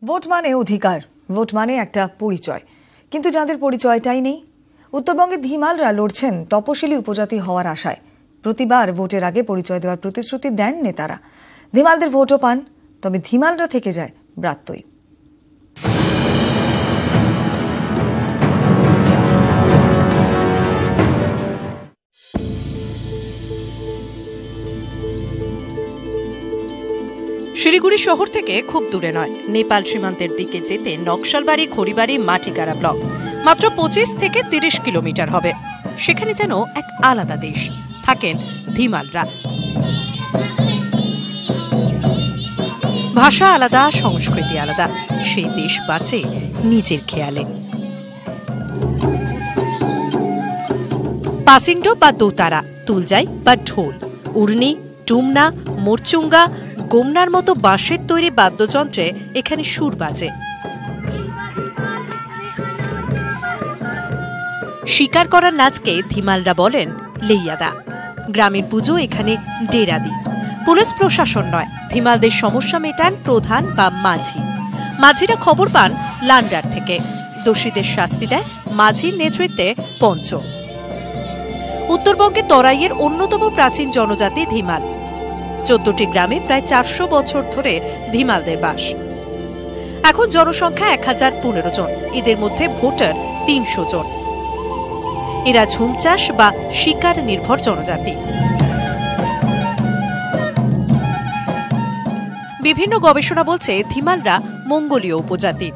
Vote মানে অধিকার, vote মানে একটা পরিচয়, কিন্তু যাদের পরিচয়টাই নেই। উত্তরবঙ্গের ধিমালরা লড়ছেন তপশিলি উপজাতি হওয়ার আশায়। প্রতিবার ভোটের আগে পরিচয় দেওয়ার প্রতিশ্রুতি দেন নেতারা। ধিমালদের ভোটও পান, তবে ধিমালরা থেকে যায় ব্রাত্যই। শিলিগুড়ি শহর থেকে খুব দূরে নয়, নেপাল সীমান্তের দিকে যেতে নকশালবাড়ি, খড়িবাড়ি, মাটিগাড়া ব্লক মাত্র 25 থেকে 30 কিলোমিটার হবে। সেখানে যেন এক আলাদা দেশ, থাকেন ধিমালরা। ভাষা আলাদা, সংস্কৃতি আলাদা, সেই দেশ বাঁচে নিজের খেয়ালে। পাসিংডো বা দোতারা, তুলজাই বা ঢোল, উর্নি, টুমনা, মোরচুঙ্গা, গোমনার মতো বাঁশের তৈরি বাদ্যযন্ত্রে এখানে সুর বাজে। শিকার করার নাচকে ধিমালরা বলেন লেইয়াদা। গ্রামের পুজো এখানে ডেরাদি। পুলিশ প্রশাসন নয়, ধিমালদের সমস্যা মেটান প্রধান বা মাঝি। মাঝিরা খবর পান লান্ডার থেকে, দোষীদের শাস্তি দেয় মাঝির নেতৃত্বে পঞ্চ। উত্তরবঙ্গে তরাইয়ের অন্যতম প্রাচীন জনজাতি ধিমাল। 14টি গ্রামে প্রায় 400 বছর ধরে ধিমালদের বাস। এখন জনসংখ্যা 1015 জন, এদের মধ্যে ভোটার 300 জন। এরা ঝুম চাষ বা শিকার নির্ভর জনজাতি। বিভিন্ন গবেষণা বলছে ধিমালরা মঙ্গোলীয় উপজাতি।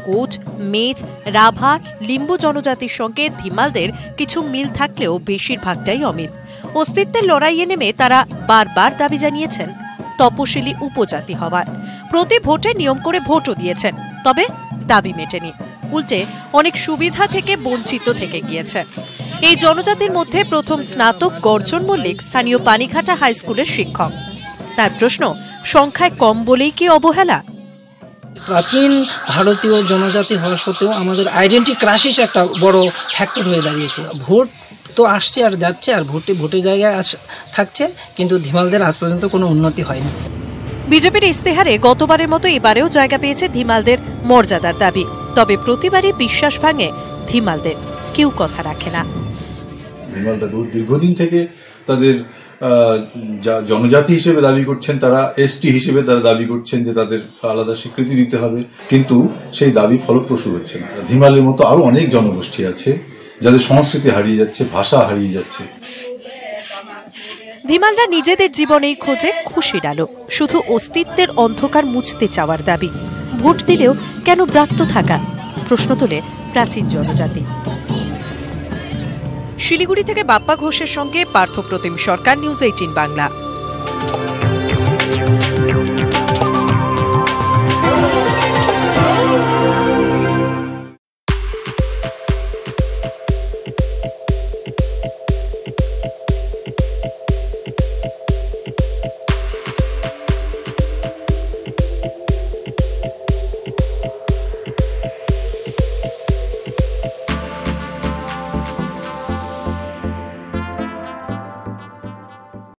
কোচ, মেচ, রাভা, লিম্বু জনজাতির সঙ্গে ধিমালদের কিছু মিল থাকলেও বেশিরভাগটাই অমিল। অস্তিত্বের লড়াইয়ে নেমে তারা বারবার দাবি জানিয়েছেন তপশিলি উপজাতি হবার। প্রতি ভোটে নিয়ম করে ভোটও দিয়েছেন, তবে দাবি মেটেনি। উল্টে অনেক সুবিধা থেকে বঞ্চিত থেকে গিয়েছে। এই জনজাতির মধ্যে প্রথম স্নাতক গর্জন মল্লিক স্থানীয় পানিঘাটা হাই স্কুলের শিক্ষক। তার প্রশ্ন, সংখ্যায় কম বলেই কি অবহেলা? প্রাচীন ভারতীয় জনজাতি হওয়া সত্ত্বেও আমাদের আইডেন্টি ক্রাইসিস একটা বড় ফ্যাক্টর হয়ে দাঁড়িয়েছে। ভোট তো আসছে আর যাচ্ছে, আর ভোটের জায়গায় থাকছে, কিন্তু ধিমালদের আজ পর্যন্ত কোনো উন্নতি হয়নি। বিজেপির ইস্তেহারে গতবারের মতো এবারেও জায়গা পেয়েছে ধিমালদের মর্যাদার দাবি। তবে প্রতিবারই বিশ্বাস ভাঙে ধিমালদের, কেউ কথা রাখে না। ধিমালরা দীর্ঘদিন থেকে তাদের জনজাতি হিসেবে দাবি করছেন, তারা এসটি হিসেবে তারা দাবি করছেন যে তাদের আলাদা স্বীকৃতি দিতে হবে, কিন্তু সেই দাবি ফলপ্রসূ হচ্ছে না। ধিমালের মতো আরো অনেক জনগোষ্ঠী আছে যাদের সংস্কৃতি হারিয়ে যাচ্ছে, ভাষা হারিয়ে যাচ্ছে। ধিমালরা নিজেদের জীবনেই খোঁজে খুশির আলো, শুধু অস্তিত্বের অন্ধকার মুছতে চাওয়ার দাবি। ভোট দিলেও কেন ব্রাত্য থাকা, প্রশ্ন তোলে প্রাচীন জনজাতি। শিলিগুড়ি থেকে বাপ্পা ঘোষের সঙ্গে পার্থ প্রতিম সরকার, নিউজ 18 বাংলা।